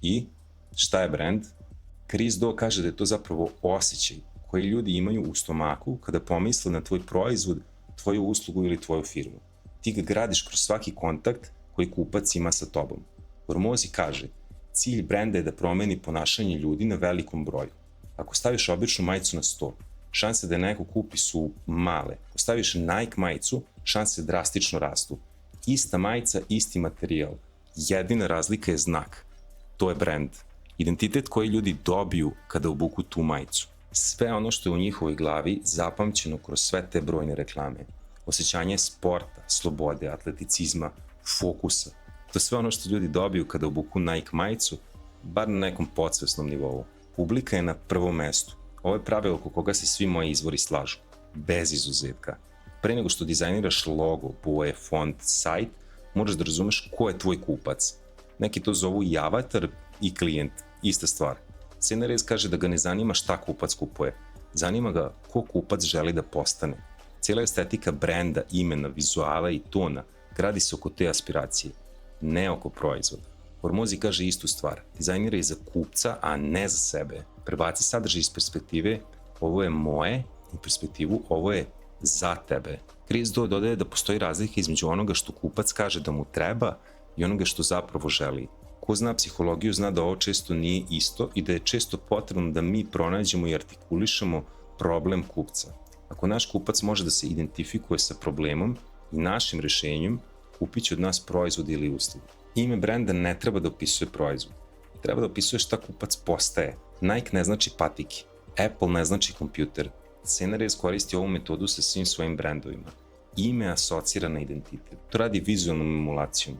I šta je brend? Chrisom Do kaže da je to zapravo osjećaj koji ljudi imaju u stomaku kada pomisle na tvoj proizvod, tvoju uslugu ili tvoju firmu. Ti ga gradiš kroz svaki kontakt koji kupac ima sa tobom. Hormozi kaže, cilj brenda je da promeni ponašanje ljudi na velikom broju. Ako staviš običnu majicu na sto, šanse da je neko kupi su male. Ako staviš Nike majicu, šanse drastično rastu. Ista majica, isti materijal. Jedina razlika je znak. To je brend. Identitet koji ljudi dobiju kada obuku tu majicu. Sve ono što je u njihovoj glavi zapamćeno kroz sve te brojne reklame. Osjećanje sporta, slobode, atleticizma, fokusa. To je sve ono što ljudi dobiju kada obuku Nike majicu, bar na nekom podsvesnom nivou. Publika je na prvom mestu. Ovo je pravilo oko koga se svi moji izvori slažu. Bez izuzetka. Pre nego što dizajniraš logo, boje, font, sajt, moraš da razumeš ko je tvoj kupac. Neki to zovu i avatar i klijent. Ista stvar. Scenarij kaže da ga ne zanima šta kupac kupuje. Zanima ga ko kupac želi da postane. Cijela estetika brenda, imena, vizuala i tona gradi se oko te aspiracije, ne oko proizvoda. Hormozi kaže istu stvar. Dizajniraj za kupca, a ne za sebe. Prebaci sadržaj iz perspektive ovo je moje i perspektivu ovo je za tebe. Chrisom Do dodaje da postoji razlika između onoga što kupac kaže da mu treba i onoga što zapravo želi. Ko zna psihologiju zna da ovo često nije isto i da je često potrebno da mi pronađemo i artikulišemo problem kupca. Ako naš kupac može da se identifikuje sa problemom i našim rešenjem, kupit će od nas proizvod ili uslugu. Ime brenda ne treba da opisuje proizvod. Treba da opisuje šta kupac postaje. Nike ne znači patike. Apple ne znači kompjuter. Scenarij koristi ovu metodu sa svim svojim brendovima. Ime asocira na identitet. To radi vizualnom emulacijom.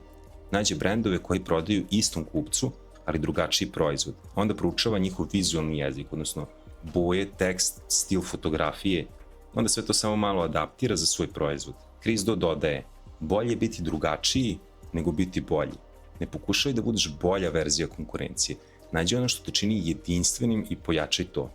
Nađe brendove koji prodaju istom kupcu, ali drugačiji proizvod. Onda proučava njihov vizualni jezik, odnosno boje, tekst, stil fotografije. Onda sve to samo malo adaptira za svoj proizvod. Chrisom Do dodaje, bolje je biti drugačiji nego biti bolji. Ne pokušaj da budeš bolja verzija konkurencije. Nađi ono što te čini jedinstvenim i pojačaj to.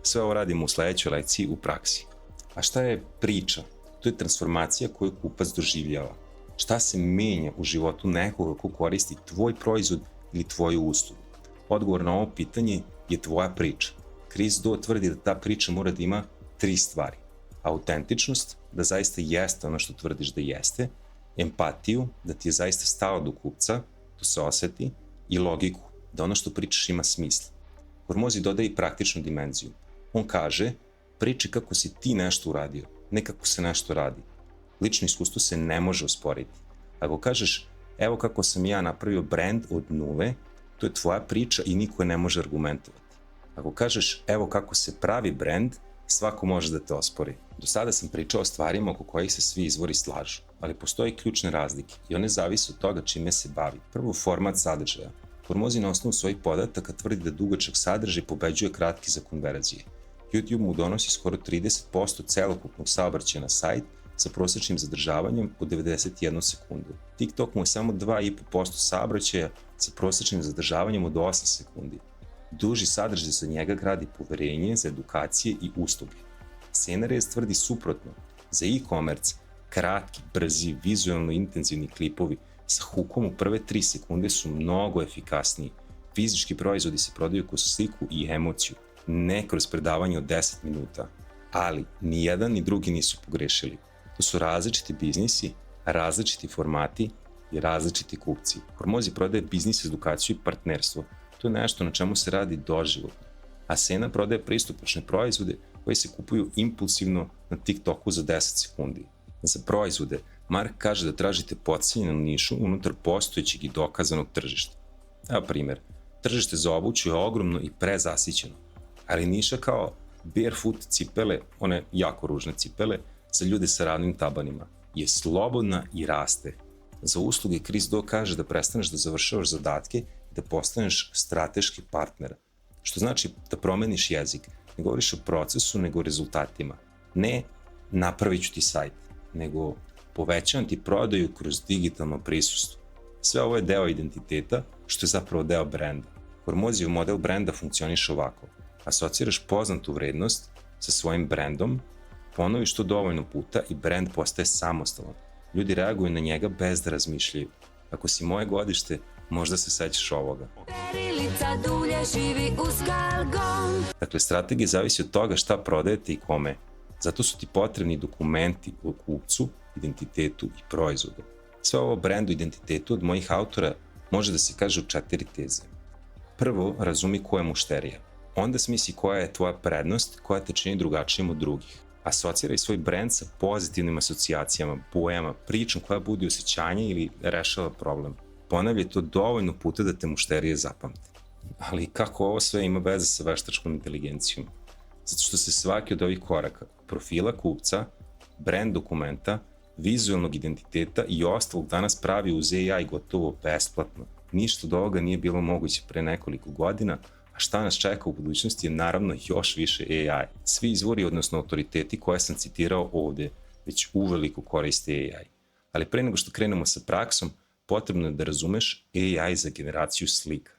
Sve ovo radimo u sledećoj lekciji u praksi. A šta je priča? To je transformacija koju kupac doživljava. Šta se menja u životu nekoga ko koristi tvoj proizvod ili tvoju uslugu? Odgovor na ovo pitanje je tvoja priča. Chrisom Do tvrdi da ta priča mora da ima 3 stvari. Autentičnost, da zaista jeste ono što tvrdiš da jeste, empatiju, da ti je zaista stalo do kupca, to se oseti, i logiku, da ono što pričaš ima smisla. Hormozi dodaje i praktičnu dimenziju. On kaže, priči kako si ti nešto uradio, ne kako se nešto radi. Lično iskustvo se ne može osporiti. Ako kažeš, evo kako sam ja napravio brend od nule, to je tvoja priča i niko je ne može argumentovati. Ako kažeš, evo kako se pravi brend, svako može da te ospori. Do sada sam pričao o stvarima oko kojih se svi izvori slažu, ali postoje ključne razlike i one zavise od toga čime se bavi. Prvo, format sadržaja. Hormozi na osnovu svojih podataka tvrdi da dugačak sadržaj pobeđuje kratki za konverzije. YouTube mu donosi skoro 30% celokupnog saobraćaja na sajt sa prosečnim zadržavanjem od 91 sekundu. TikTok mu je samo 2,5% saobraćaja sa prosečnim zadržavanjem od 8 sekundi. Duži sadržaj za njega gradi poverenje za edukacije i usluge. Scenarij tvrdi suprotno. Za e-commerce, kratki, brzi, vizualno intenzivni klipovi sa hukom u prve 3 sekunde su mnogo efikasniji. Fizički proizvodi se prodaju kroz sliku i emociju, ne kroz predavanje od 10 minuta. Ali, ni jedan ni drugi nisu pogrešili. To su različiti biznisi, različiti formati i različiti kupci. Hormozi prodaje biznis, edukaciju i partnerstvo. To je nešto na čemu se radi doživotno. A Sena prodaje pristupačne proizvode koji se kupuju impulsivno na TikToku za 10 sekundi. Za proizvode, Mark kaže da tražite potcenjenu nišu unutar postojećeg i dokazanog tržišta. Evo primjer, tržište za obuću je ogromno i prezasićeno, ali niša kao barefoot cipele, one jako ružne cipele, za ljude sa ravnim tabanima, je slobodna i raste. Za usluge Chrisom Do kaže da prestaneš da završavaš zadatke i da postaneš strateški partner, što znači da promeniš jezik. Ne govoriš o procesu, nego o rezultatima. Ne napravit ću ti sajt, nego povećavam ti prodaju kroz digitalno prisustvo. Sve ovo je deo identiteta, što je zapravo deo brenda. Hormozijev model brenda funkcioniše ovako. Asociraš poznatu vrednost sa svojim brendom, ponoviš to dovoljno puta i brend postaje samostalan. Ljudi reaguju na njega bez da razmišljaju. Ako si moje godište, Možda se sećaš ovoga. Perilica dulje živi uz galgon. Dakle, strategija zavisi od toga šta prodajete i kome. Zato su ti potrebni dokumenti o kupcu, identitetu i proizvodu. Sve ovo o brendu i identitetu od mojih autora može da se kaže u 4 teze. Prvo, razumi ko je mušterija. Onda smisli koja je tvoja prednost, koja te čini drugačijim od drugih. Asociraj svoj brend sa pozitivnim asocijacijama, bojama, pričom koja budi osjećanje ili rešava problem. Ponavljaj to dovoljno puta da te mušterije zapamte. Ali kako ovo sve ima veze sa veštačkom inteligencijom? Zato što se svaki od ovih koraka, profila kupca, brend dokumenta, vizualnog identiteta i ostalog danas pravi uz AI gotovo besplatno. Ništa od ovoga nije bilo moguće pre nekoliko godina, a šta nas čeka u budućnosti je naravno još više AI. Svi izvori, odnosno autoriteti koje sam citirao ovde, već uveliko koriste AI. Ali pre nego što krenemo sa praksom, potrebno je da razumeš AI za generaciju slika.